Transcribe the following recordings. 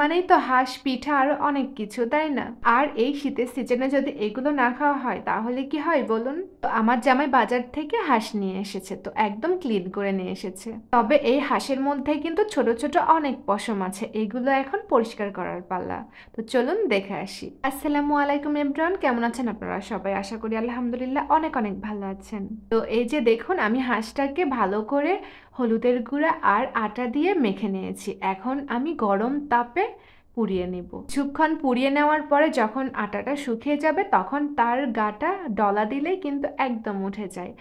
মানেই তো হাঁস, পিঠা আরো অনেক কিছু, তাই না? আর এই শীতের সিজনে যদি এগুলো না খাওয়া হয় তাহলে কি হয় বলুন? তো আমার জামাই বাজার থেকে হাঁস নিয়ে এসেছে, তো একদম ক্লিন করে নিয়ে এসেছে। তবে এই হাঁসের মধ্যে কিন্তু ছোট ছোট অনেক পশম আছে, এগুলো এখন পরিষ্কার করার পালা। তো চলুন দেখে আসি। আসসালামু আলাইকুম এভরিওয়ান, কেমন আছেন আপনারা সবাই? আশা করি আলহামদুলিল্লাহ অনেক অনেক ভালো আছেন। তো এই যে দেখুন, আমি হাঁসটাকে ভালো করে হলুদের গুঁড়া আর আটা দিয়ে মেখে নিয়েছি। এখন আমি গরম তাপে পুড়িয়ে নেব। কিছুক্ষণ পুড়িয়ে নেওয়ার পরে যখন আটাটা শুকিয়ে যাবে তখন তার গাটা ডলা দিলেই কিন্তু একদম উঠে যায়।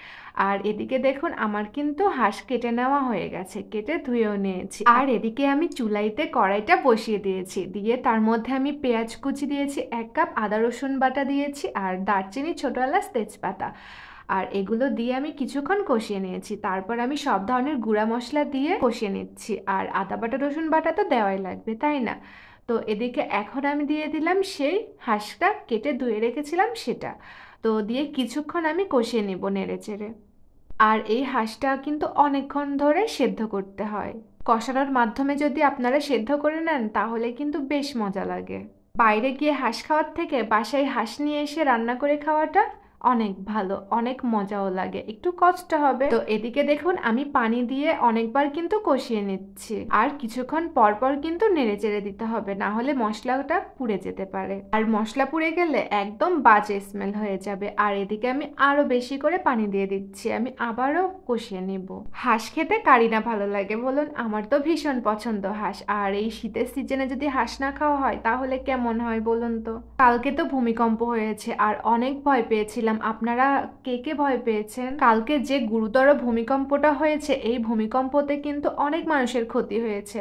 আর এদিকে দেখুন, আমার কিন্তু হাঁস কেটে নেওয়া হয়ে গেছে, কেটে ধুয়েও নিয়েছি। আর এদিকে আমি চুলাইতে কড়াইটা বসিয়ে দিয়েছি, দিয়ে তার মধ্যে আমি পেঁয়াজ কুচি দিয়েছি, 1 কাপ আদা রসুন বাটা দিয়েছি, আর দারচিনি, ছোট এলাচ, তেজপাতা, আর এগুলো দিয়ে আমি কিছুক্ষণ কষিয়ে নিয়েছি। তারপর আমি সব ধরনের গুঁড়া মশলা দিয়ে কষিয়ে নিচ্ছি। আর আদা বাটা, রসুন বাটা তো দেওয়াই লাগবে, তাই না? তো এদিকে এখন আমি দিয়ে দিলাম সেই হাঁসটা কেটে ধুয়ে রেখেছিলাম সেটা। তো দিয়ে কিছুক্ষণ আমি কষিয়ে নেব নেড়ে চেড়ে। আর এই হাঁসটা কিন্তু অনেকক্ষণ ধরে সেদ্ধ করতে হয়। কষানোর মাধ্যমে যদি আপনারা সেদ্ধ করে নেন তাহলে কিন্তু বেশ মজা লাগে। বাইরে গিয়ে হাঁস খাওয়ার থেকে বাসায় হাঁস নিয়ে এসে রান্না করে খাওয়াটা অনেক ভালো, অনেক মজাও লাগে, একটু কষ্ট হবে। তো এদিকে দেখুন, আমি পানি দিয়ে অনেকবার কিন্তু কষিয়ে নিচ্ছি। আর কিছুক্ষণ পর পর কিন্তু নেড়ে চেড়ে দিতে হবে, না হলে মশলাটা পুড়ে যেতে পারে। আর মশলা পুড়ে গেলে একদম বাজে স্মেল হয়ে যাবে। আর এদিকে আমি আরো বেশি করে পানি দিয়ে দিচ্ছি, আমি আবারও কষিয়ে নেব। হাঁস খেতে কারি না ভালো লাগে বলুন? আমার তো ভীষণ পছন্দ হাঁস। আর এই শীতের সিজনে যদি হাঁস না খাওয়া হয় তাহলে কেমন হয় বলুন তো? কালকে তো ভূমিকম্প হয়েছে আর অনেক ভয় পেয়েছিলাম। আপনারা কে কে ভয় পেয়েছেন? কালকে যে গুরুতর ভূমিকম্পটা হয়েছে, এই ভূমিকম্পতে কিন্তু অনেক মানুষের ক্ষতি হয়েছে।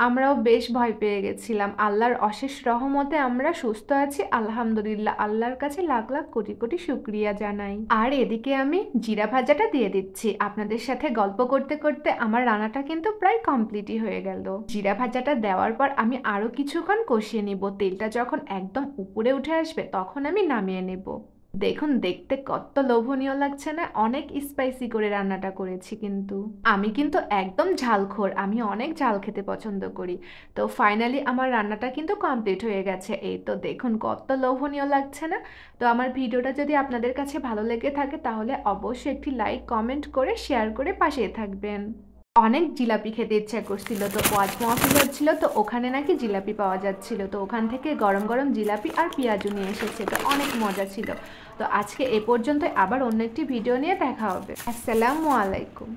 আমরাও বেশ ভয় পেয়ে গেছিলাম। আল্লাহর অশেষ রহমতে আমরা সুস্থ আছি আলহামদুলিল্লাহ। আল্লাহর কাছে লাখ লাখ কোটি কোটি শুকরিয়া জানাই। আর এদিকে আমি জিরা ভাজাটা দিয়ে দিচ্ছি। আপনাদের সাথে গল্প করতে করতে আমার রান্নাটা কিন্তু প্রায় কমপ্লিটই হয়ে গেল। জিরা ভাজাটা দেওয়ার পর আমি আরো কিছুক্ষণ কষিয়ে নিব। তেলটা যখন একদম উপরে উঠে আসবে তখন আমি নামিয়ে নেব। দেখুন, দেখতে কত লোভনীয় লাগছে না? অনেক স্পাইসি করে রান্নাটা করেছি, কিন্তু আমি কিন্তু একদম ঝালখোর, আমি অনেক ঝাল খেতে পছন্দ করি। তো ফাইনালি আমার রান্নাটা কিন্তু কমপ্লিট হয়ে গেছে। এই তো দেখুন কত লোভনীয় লাগছে না? তো আমার ভিডিওটা যদি আপনাদের কাছে ভালো লেগে থাকে তাহলে অবশ্যই একটি লাইক, কমেন্ট করে শেয়ার করে পাশে থাকবেন। অনেক জিলাপি খেতে ইচ্ছা করছিল, তো ওয়াজ মাহফিল হচ্ছিল, তো ওখানে নাকি জিলাপি পাওয়া যাচ্ছিল, তো ওখান থেকে গরম গরম জিলাপি আর পেঁয়াজু নিয়ে এসেছে, তো অনেক মজা ছিল। তো আজকে এ পর্যন্ত, আবার অন্য একটি ভিডিও নিয়ে দেখা হবে। আসসালামু আলাইকুম।